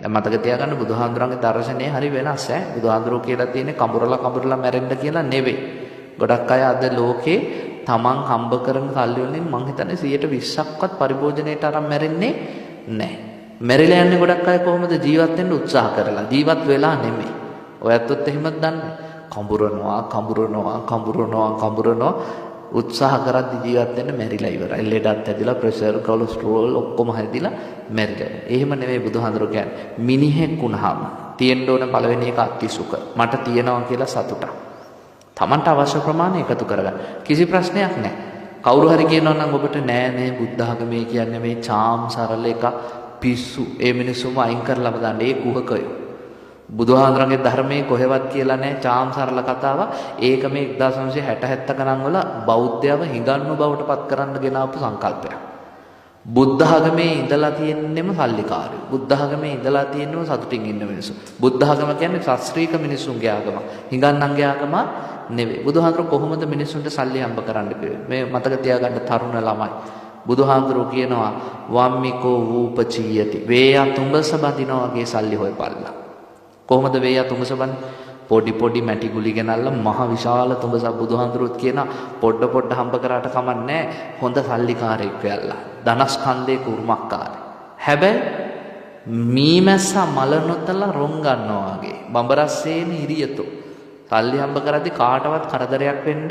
දැන් මතක තියාගන්න බුදුහාඳුරන්ගේ දර්ශනය හරි වෙනස් ඈ. බුදුහාඳුරෝ කියලා තියෙන්නේ කඹරලා මැරෙන්න කියලා නෙවෙයි. ගොඩක් අය අද ලෝකේ තමන් හම්බ කරන සල්ලි වලින් මං හිතන්නේ 120ක්වත් පරිභෝජනයට අරන් මැරෙන්නේ නැහැ. මැරිලා යන්නේ ගොඩක් අය කොහොමද ජීවත් වෙන්න උත්සාහ කරලා. ජීවත් වෙලා නෙමෙයි. ඔයත්ත් එහෙමද දන්නේ? කඹරනවා උත්සාහ කරද්දි ජීවත් වෙන්න මැරිලා ඉවරයි. ලෙඩත් හැදිලා ප්‍රෙෂර් කොලෙස්ටරෝල් ඔක්කොම හැදිලා මැරිලා. එහෙම නෙවෙයි බුදුහාඳුර කියන්නේ. මිනිහෙක් වුණාම තියෙන්න ඕන පළවෙනි එක අතිසුඛ. මට තියනවා කියලා සතුටක්. තමන්ට අවශ්‍ය ප්‍රමාණය එකතු කරගන්න. කිසි ප්‍රශ්නයක් නැහැ. කවුරු හරි කියනවා නම් ඔබට නෑ බුද්ධ ආගමේ කියන්නේ මේ චාම් සරල එක පිස්සු. ඒ මිනිස්සුම අයින් කරලා දාන්න. ඒ කුහකයෝ. බුදුහාඳුරන්ගේ ධර්මයේ කොහෙවත් කියලා නැහැ චාම් සරල කතාව. ඒක මේ 1960 70 ගණන් වල බෞද්ධයව හිඟන්නු බවට පත් කරන්න ගෙනාවු සංකල්පයක්. බුද්ධ ආගමේ ඉඳලා තියෙන්නෙම සල්ලිකාරයෝ. බුද්ධ ආගමේ ඉඳලා තියෙන්නෙම සතුටින් ඉන්න මිනිස්සු. බුද්ධ ආගම කියන්නේ ශාස්ත්‍රීය මිනිසුන්ගේ ආගම. හිඟන්නන්ගේ ආගම නෙවෙයි. බුදුහාඳුර කොහොමද මිනිස්සුන්ට සල්ලි හම්බ කරන්න කිව්වේ? මේ මතක තියාගන්න තරුණ ළමයි. බුදුහාඳුරෝ කියනවා වම්මිකෝ වූපචීයති. වේයා තුඹස බඳිනවා වගේ සල්ලි හොයපල්ලා. කොහොමද වේයා තුඹස බඳින්නේ? පොඩි මැටි ගුලි ගෙනල්ලා මහ විශාල තුඹසක් බුදුහාඳුරුත් කියන පොඩ හම්බ කරාට කමන්නේ හොඳ සල්ලිකාරයෙක් වෙයලා. ධනස්කන්ධේ කුර්මක්කාරය. හැබැයි මීමැස්සා මල නොතලා රොන් ගන්නවා වගේ. බඹරස්සේන හිරියතෝ. සල්ලි හම්බ කරද්දි කාටවත් කරදරයක් වෙන්න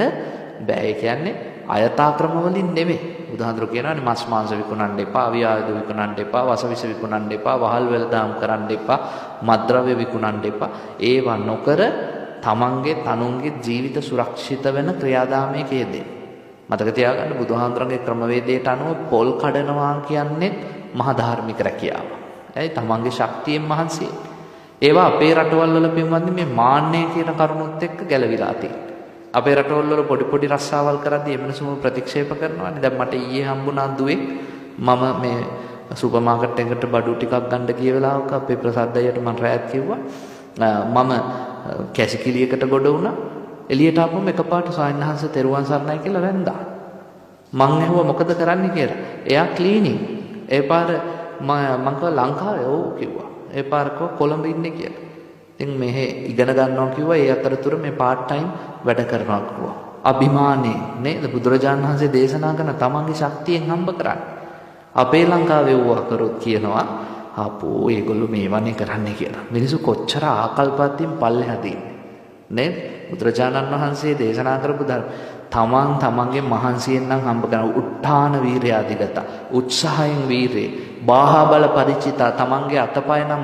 බෑ. ඒ කියන්නේ අයථාක්‍රම වලින් නෙමෙයි. බුදුහාඳුරු කියනවානේ මස් මාංශ විකුණන්න එපා, අවියාද විකුණන්න එපා, වසවිස විකුණන්න එපා, වහල් වෙළඳාම් කරන්න එපා, මත්ද්‍රව්‍ය විකුණන්න එපා. ඒවා නොකර තමන්ගේ තනුන්ගේ ජීවිත සුරක්ෂිත වෙන ක්‍රියාදාමයක යෙදෙන්න. මතක තියාගන්න බුදුහාඳුරන්ගේ ක්‍රමවේදයට අනුව පොල් කඩනවා කියන්නේ මහා ධාර්මික රැකියාව. ඇයි තමන්ගේ ශක්තියෙන් මහන්සිය. ඒවා අපේ රටවල් වල පින්වත්නි මේ මාන්නය කියන කරුණුත් එක්ක ගැලවිලා තියෙනවා. අපේ රටවල් වල පොඩි රස්සාවල් කරද්දී එමනසම ප්‍රතික්ෂේප කරනවානේ. දැන් මට ඊයේ හම්බුණා දුවේ මම මේ සුපර් මාකට් එකකට බඩු ටිකක් ගන්න ගිය වෙලාවක අපේ ප්‍රසාද් අයියට මම රැත් කිව්වා මම කැසිකිලියකට ගොඩ වුණා. එළියට ආපුවම එකපාරට සායනහංශ තෙරුවන් සරණයි කියලා වැන්දා. මං ඇහුවා මොකද කරන්නේ කියලා. එයා ක්ලීනින්. ඒ පාර මං කව ලංකාවේ ඔව් කිව්වා. ඒ පාර කව කොළඹ ඉන්නේ කියලා. ඉතින් මෙහෙ ඉගෙන ගන්නවා කිව්වා. ඒ අතරතුර මේ පාර්ට් ටයිම් වැඩ කරනවා කිව්වා. අභිමානේ නේද බුදුරජාණන් වහන්සේ දේශනා කරන තමන්ගේ ශක්තියෙන් හම්බ කරන්නේ. අපේ ලංකාවේ වුණා කරොත් කියනවා අපෝ ඒගොල්ලෝ මේවනේ කරන්නේ කියලා. මිනිස්සු කොච්චර ආකල්පයෙන් පල්ලෙහාද ඉන්නේ. නේද? බුදුරජාණන් වහන්සේ දේශනා කරපු තමන්ගේ මහන්සියෙන් නම් හම්බ කරන උත්තාන වීරයාදිගත උත්සාහයෙන් වීරේ බාහා බල පරිචිතා තමන්ගේ අතපය නම්